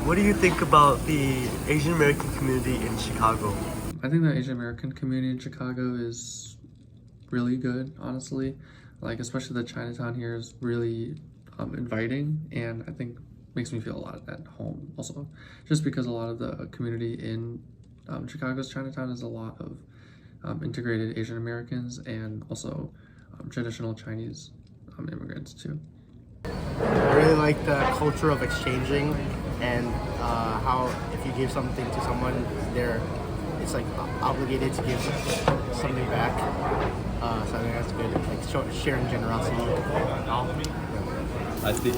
What do you think about the Asian American community in Chicago? I think the Asian American community in Chicago is really good, honestly. Like, especially the Chinatown here is really inviting, and I think makes me feel a lot at home also. Just because a lot of the community in Chicago's Chinatown is a lot of integrated Asian Americans and also traditional Chinese immigrants too. I really like the culture of exchanging and how if you give something to someone, it's like obligated to give something back. So I think that's good, like sharing generosity. I think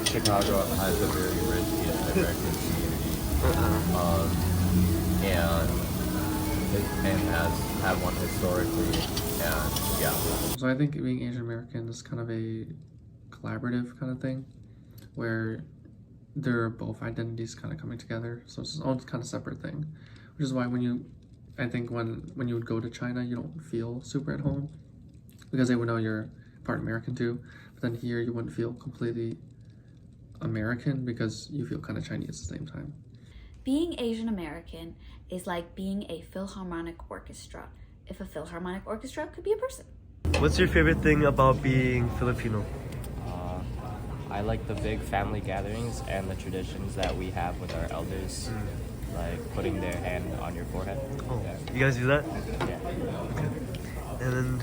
Chicago has a very rich Asian American community, and has had one historically, and yeah. So I think being Asian American is kind of a collaborative kind of thing, where there are both identities kind of coming together. So it's its own kind of separate thing, which is why when you would go to China, you don't feel super at home because they would know you're part American too. But then here you wouldn't feel completely American because you feel kind of Chinese at the same time. Being Asian American is like being a Philharmonic orchestra. If a Philharmonic orchestra could be a person. What's your favorite thing about being Filipino? I like the big family gatherings and the traditions that we have with our elders, like putting their hand on your forehead. Oh, you guys do that? Yeah. Okay. And then,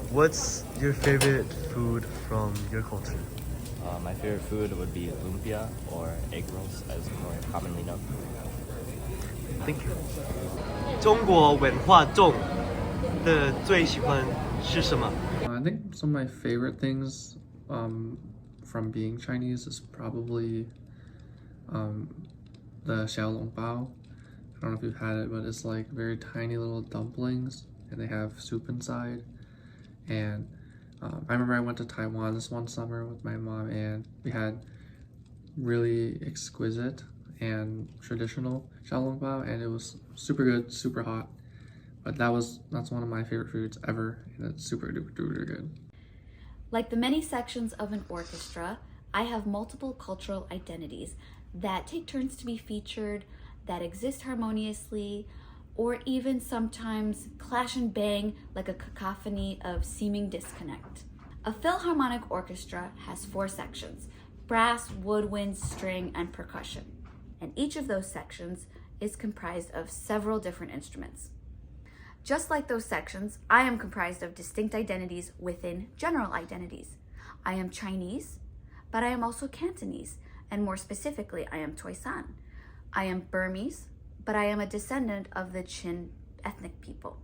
what's your favorite food from your culture? My favorite food would be lumpia or egg rolls, as more commonly known. Thank you. 中国文化中的最喜欢是什么？ I think some of my favorite things from being Chinese is probably the xiaolongbao. I don't know if you've had it, but it's like very tiny little dumplings and they have soup inside. And I remember I went to Taiwan this one summer with my mom and we had really exquisite and traditional xiaolongbao, and it was super good, super hot. But that's one of my favorite foods ever, and it's super duper good. Like the many sections of an orchestra, I have multiple cultural identities that take turns to be featured, that exist harmoniously, or even sometimes clash and bang like a cacophony of seeming disconnect. A Philharmonic orchestra has 4 sections: brass, woodwind, string, and percussion. And each of those sections is comprised of several different instruments. Just like those sections, I am comprised of distinct identities within general identities. I am Chinese, but I am also Cantonese, and more specifically, I am Toisan. I am Burmese, but I am a descendant of the Chin ethnic people.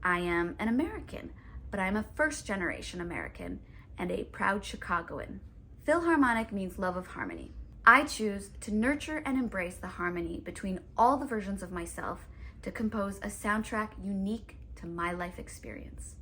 I am an American, but I am a first-generation American and a proud Chicagoan. Philharmonic means love of harmony. I choose to nurture and embrace the harmony between all the versions of myself to compose a soundtrack unique to my life experience.